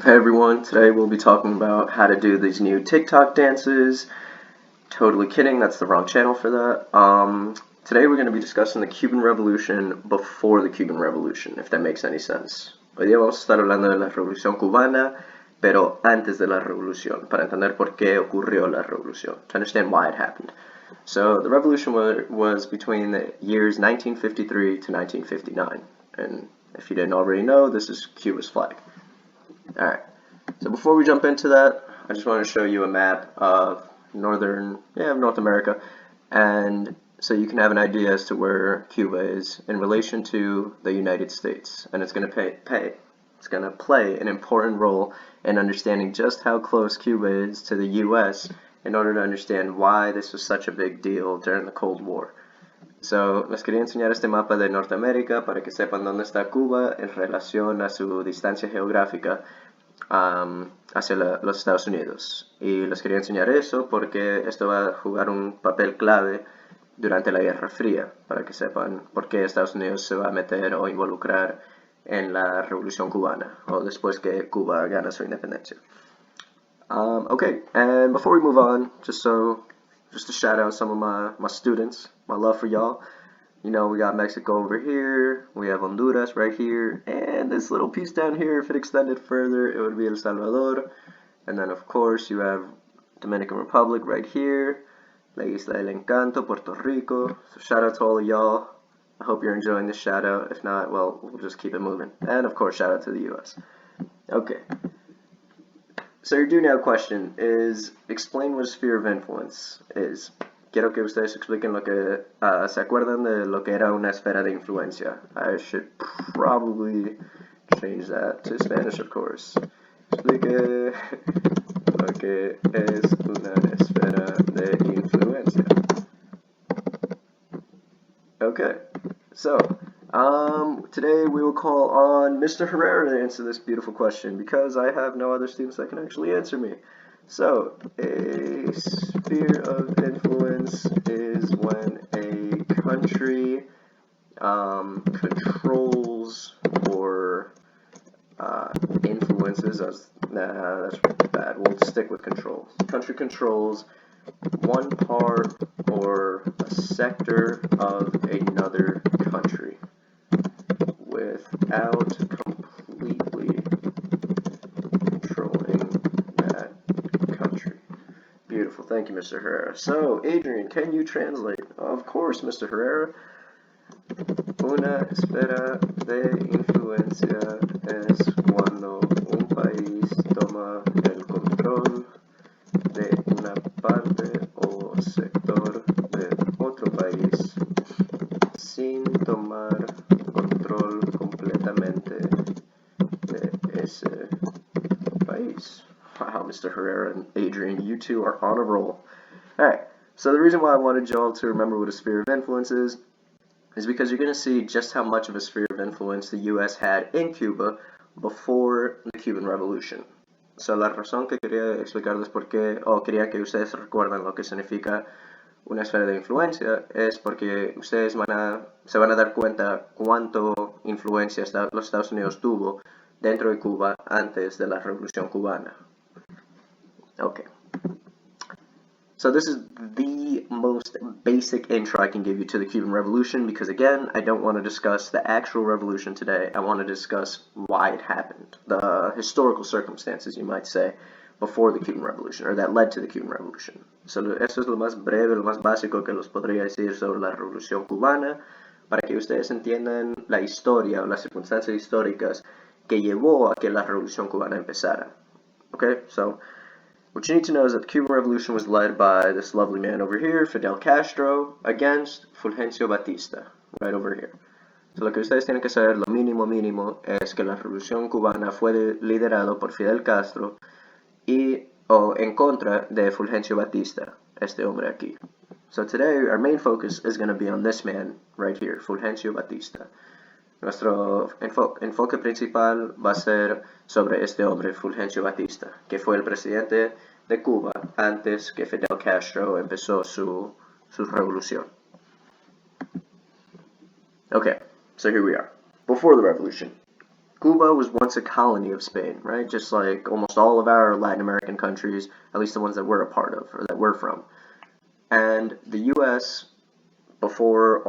Hey everyone, today we'll be talking about how to do these new TikTok dances. Totally kidding, that's the wrong channel for that. Today we're going to be discussing the Cuban Revolution before the Cuban Revolution, if that makes any sense. Hoy día vamos a estar hablando de la Revolución Cubana, pero antes de la Revolución, para entender por qué ocurrió la Revolución, to understand why it happened. So the revolution was between the years 1953 to 1959, and if you didn't already know, this is Cuba's flag. Alright, so before we jump into that, I just want to show you a map of North America, and so you can have an idea as to where Cuba is in relation to the United States, and it's going to play an important role in understanding just how close Cuba is to the US in order to understand why this was such a big deal during the Cold War. So, les quería enseñar este mapa de Norteamérica para que sepan dónde está Cuba en relación a su distancia geográfica hacia los Estados Unidos. Y les quería enseñar eso porque esto va a jugar un papel clave durante la Guerra Fría, para que sepan por qué Estados Unidos se va a meter o involucrar en la Revolución Cubana, o después que Cuba gana su independencia. Okay, and before we move on, just to shout out some of my students, my love for y'all. You know, we got Mexico over here, we have Honduras right here, and this little piece down here, if it extended further, it would be El Salvador. And then, of course, you have Dominican Republic right here, La Isla del Encanto, Puerto Rico. So shout out to all of y'all. I hope you're enjoying this shout out. If not, well, we'll just keep it moving. And, of course, shout out to the US. Okay. So your do now question is, explain what a sphere of influence is. Quiero que ustedes expliquen lo que, se acuerdan de lo que era una esfera de influencia. I should probably change that to Spanish, of course. Explique lo que es una esfera de influencia. Okay, so, today we will call on Mr. Herrera to answer this beautiful question because I have no other students that can actually answer me. So, a sphere of influence is when a country controls or influences us. Nah, that's bad. We'll stick with control. The country controls one part or a sector of another country without completely controlling that country. Beautiful. Thank you, Mr. Herrera. So, Adrian, can you translate? Of course, Mr. Herrera. Una esfera de influencia es cuando un país toma el control de una parte o sector de otro país sin tomar control completamente de ese país. Wow, Mr. Herrera and Adrian, you two are on a roll. Alright, so the reason why I wanted y'all to remember what a sphere of influence is because you're going to see just how much of a sphere of influence the US had in Cuba before the Cuban Revolution. So la razón que quería explicarles por qué, o quería que ustedes recuerden lo que significa una esfera de influencia, es porque ustedes se van a dar cuenta cuánto influencia los Estados Unidos tuvo dentro de Cuba antes de la Revolución Cubana. Okay. So this is the most basic intro I can give you to the Cuban Revolution because, again, I don't want to discuss the actual revolution today. I want to discuss why it happened, the historical circumstances, you might say, before the Cuban Revolution, or that led to the Cuban Revolution. So eso es lo más breve, lo más básico que los podría decir sobre la Revolución Cubana, para que ustedes entiendan la historia o las circunstancias históricas que llevó a que la Revolución Cubana empezara. Okay, so what you need to know is that the Cuban Revolution was led by this lovely man over here, Fidel Castro, against Fulgencio Batista, right over here. So lo que ustedes tienen que saber, lo mínimo, es que la Revolución Cubana fue liderado por Fidel Castro o en contra de Fulgencio Batista, este hombre aquí. So today, our main focus is going to be on this man right here, Fulgencio Batista. Nuestro enfoque principal va a ser sobre este hombre, Fulgencio Batista, que fue el presidente de Cuba antes que Fidel Castro empezó su revolución. Okay, so here we are. Before the revolution, Cuba was once a colony of Spain, right? Just like almost all of our Latin American countries, at least the ones that we're a part of or that we're from. And the U.S. before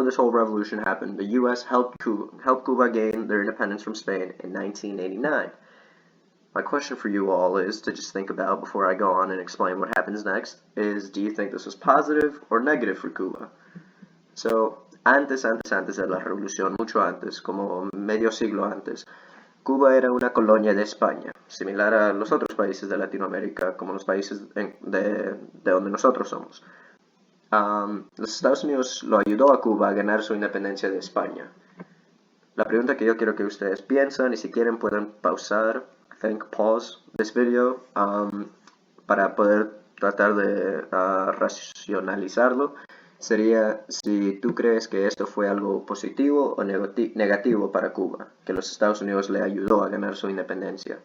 this whole revolution happened, the U.S. helped Cuba gain their independence from Spain in 1989. My question for you all is to just think about before I go on and explain what happens next is, do you think this was positive or negative for Cuba? So, antes de la revolución, mucho antes, como medio siglo antes, Cuba era una colonia de España, similar a los otros países de Latinoamérica, como los países de donde nosotros somos. Los Estados Unidos lo ayudó a Cuba a ganar su independencia de España. La pregunta que yo quiero que ustedes piensen, y si quieren pueden pausar, pause this video, para poder tratar de racionalizarlo, sería si tú crees que esto fue algo positivo o negativo para Cuba, que los Estados Unidos le ayudó a ganar su independencia.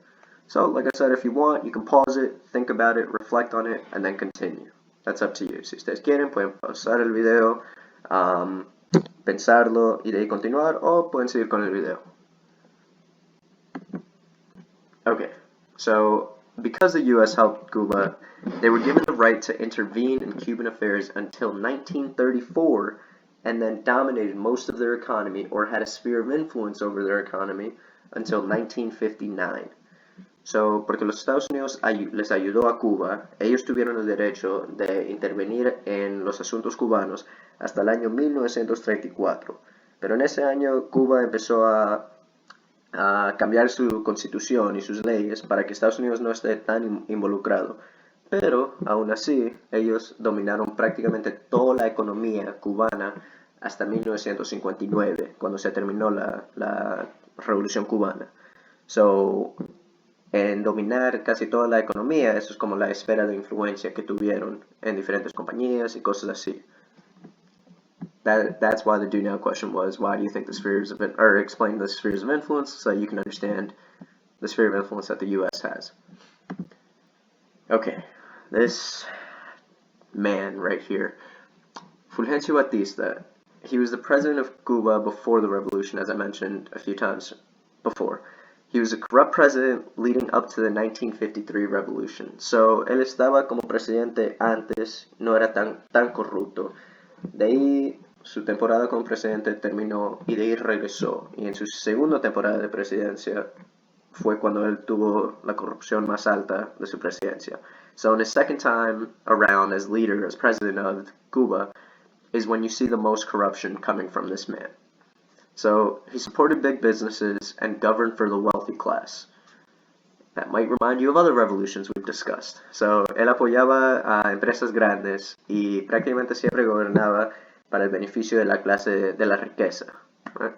So, like I said, if you want, you can pause it, think about it, reflect on it, and then continue. That's up to you. Si ustedes quieren, pueden pausar el video, pensarlo y de ahí continuar, o pueden seguir con el video. Okay, so because the U.S. helped Cuba, they were given the right to intervene in Cuban affairs until 1934, and then dominated most of their economy or had a sphere of influence over their economy until 1959. So, porque los Estados Unidos les ayudó a Cuba, ellos tuvieron el derecho de intervenir en los asuntos cubanos hasta el año 1934. Pero en ese año Cuba empezó a cambiar su constitución y sus leyes para que Estados Unidos no esté tan involucrado. Pero, aún así, ellos dominaron prácticamente toda la economía cubana hasta 1959, cuando se terminó la Revolución Cubana. So, en dominar casi toda la economía, eso es como la esfera de influencia que tuvieron en diferentes compañías y cosas así. That's why the do now question was, why do you think the spheres of or explain the spheres of influence so you can understand the sphere of influence that the U.S. has. Okay, this man right here, Fulgencio Batista, he was the president of Cuba before the revolution, as I mentioned a few times before. He was a corrupt president leading up to the 1953 revolution. So, él estaba como presidente antes, no era tan corrupto. De ahí, su temporada como presidente terminó y de ahí regresó. Y en su segunda temporada de presidencia fue cuando él tuvo la corrupción más alta de su presidencia. So, in his second time around as leader, as president of Cuba, is when you see the most corruption coming from this man. So, he supported big businesses and governed for the wealthy class. That might remind you of other revolutions we've discussed. So, él apoyaba a empresas grandes y prácticamente siempre gobernaba para el beneficio de la clase de la riqueza. Right?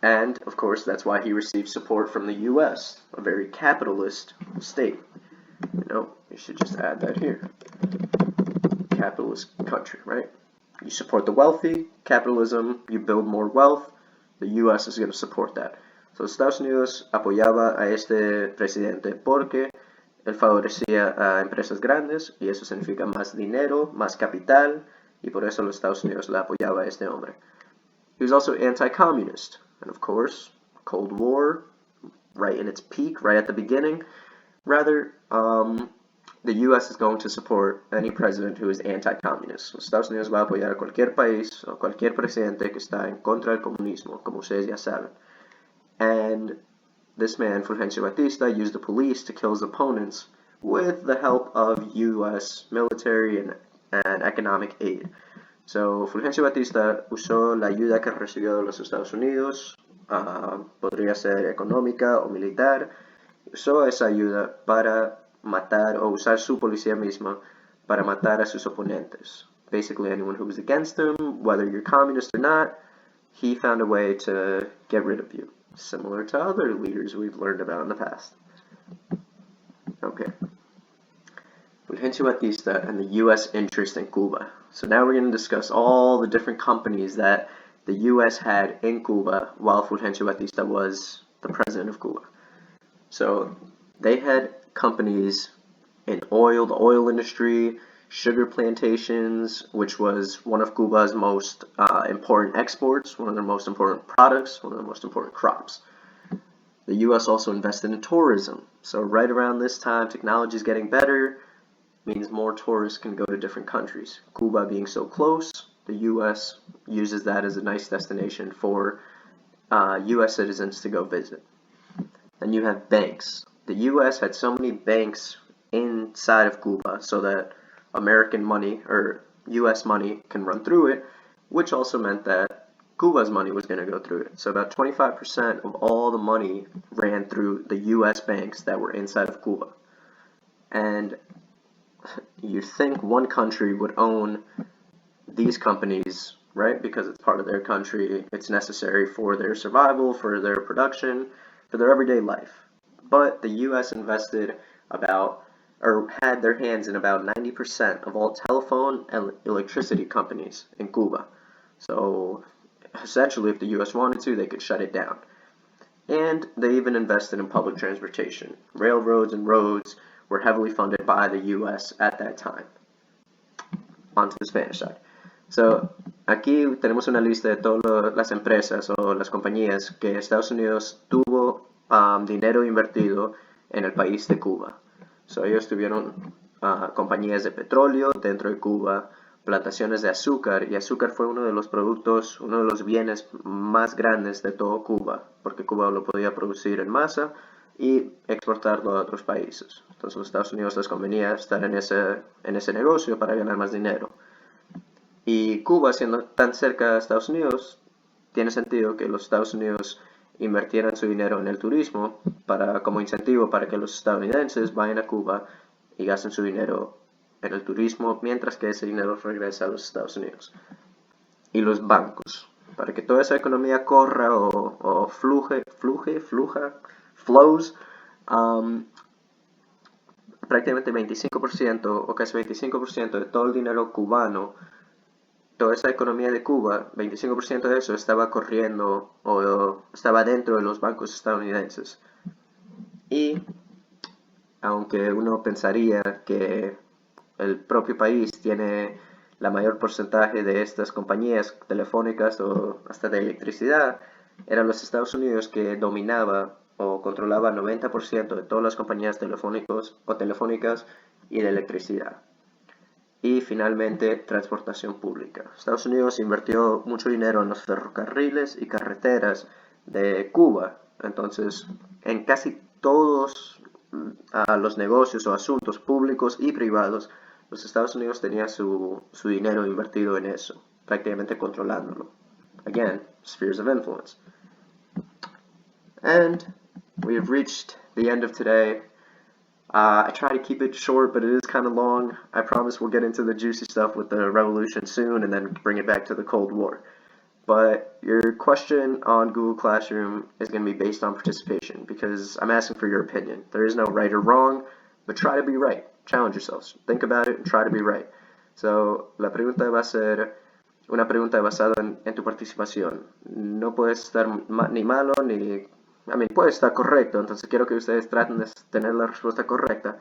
And, of course, that's why he received support from the U.S., a very capitalist state. You know, you should just add that here. Capitalist country, right? You support the wealthy, capitalism, you build more wealth, the U.S. is going to support that. So, Estados Unidos apoyaba a este presidente porque él favorecía a empresas grandes y eso significa más dinero, más capital, y por eso los Estados Unidos le apoyaba a este hombre. He was also anti-communist, and of course, Cold War, right in its peak, right at the beginning. Rather, the U.S. is going to support any president who is anti-communist. Los Estados Unidos va a apoyar a cualquier país o cualquier presidente que está en contra del comunismo, como ustedes ya saben. And this man, Fulgencio Batista, used the police to kill his opponents with the help of U.S. military and economic aid. So, Fulgencio Batista usó la ayuda que recibió de los Estados Unidos, podría ser económica o militar, usó esa ayuda para matar o usar su policía misma para matar a sus oponentes. Basically, anyone who was against him, whether you're communist or not, he found a way to get rid of you. Similar to other leaders we've learned about in the past. Okay. Fulgencio Batista and the U.S. interest in Cuba. So now we're going to discuss all the different companies that the U.S. had in Cuba while Fulgencio Batista was the president of Cuba. So they had companies in oil, the oil industry, sugar plantations, which was one of Cuba's most important exports, one of their most important products, one of the most important crops. The US also invested in tourism. So right around this time, technology is getting better, means more tourists can go to different countries. Cuba being so close, the US uses that as a nice destination for US citizens to go visit. Then you have banks. The US had so many banks inside of Cuba so that American money or US money can run through it, which also meant that Cuba's money was going to go through it. So about 25% of all the money ran through the US banks that were inside of Cuba. And you think one country would own these companies, right? Because it's part of their country, it's necessary for their survival, for their production, for their everyday life. But the US invested about, or had their hands in about 90% of all telephone and electricity companies in Cuba. So essentially, if the US wanted to, they could shut it down. And they even invested in public transportation. Railroads and roads were heavily funded by the US at that time. On to the Spanish side. So, aquí tenemos una lista de todas las empresas o las compañías que Estados Unidos tuvo dinero invertido en el país de Cuba. So, ellos tuvieron compañías de petróleo dentro de Cuba, plantaciones de azúcar, y azúcar fue uno de los productos, uno de los bienes más grandes de todo Cuba, porque Cuba lo podía producir en masa y exportarlo a otros países. Entonces, los Estados Unidos les convenía estar en ese negocio para ganar más dinero. Y Cuba, siendo tan cerca de Estados Unidos, tiene sentido que los Estados Unidos invirtieran su dinero en el turismo como incentivo para que los estadounidenses vayan a Cuba y gasten su dinero en el turismo, mientras que ese dinero regresa a los Estados Unidos. Y los bancos, para que toda esa economía corra o flows, prácticamente 25% o casi 25% de todo el dinero cubano, toda esa economía de Cuba, 25% de eso estaba corriendo o estaba dentro de los bancos estadounidenses. Y aunque uno pensaría que el propio país tiene la mayor porcentaje de estas compañías telefónicas o hasta de electricidad, eran los Estados Unidos que dominaba o controlaba 90% de todas las compañías telefónicas y de electricidad. Y finalmente, transportación pública. Estados Unidos invirtió mucho dinero en los ferrocarriles y carreteras de Cuba. Entonces, en casi todos los negocios o asuntos públicos y privados, los Estados Unidos tenían su dinero invertido en eso, prácticamente controlándolo. Again, spheres of influence. And we have reached the end of today. I try to keep it short, but it is kind of long. I promise we'll get into the juicy stuff with the revolution soon and then bring it back to the Cold War. But your question on Google Classroom is going to be based on participation because I'm asking for your opinion. There is no right or wrong, but try to be right. Challenge yourselves. Think about it and try to be right. So, la pregunta va a ser una pregunta basada en tu participación. No puedes estar ni malo ni... puede estar correcto, entonces quiero que ustedes traten de tener la respuesta correcta,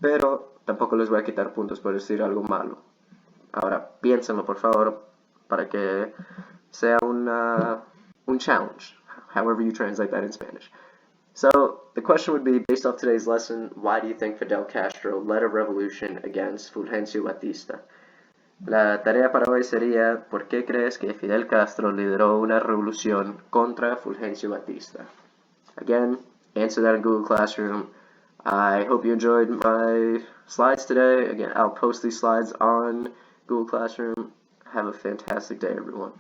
pero tampoco les voy a quitar puntos por decir algo malo. Ahora, piénsenlo, por favor, para que sea un challenge, however you translate that in Spanish. So, the question would be, based off today's lesson, why do you think Fidel Castro led a revolution against Fulgencio Batista? La tarea para hoy sería, ¿por qué crees que Fidel Castro lideró una revolución contra Fulgencio Batista? Again, answer that in Google Classroom. I hope you enjoyed my slides today. Again, I'll post these slides on Google Classroom. Have a fantastic day, everyone.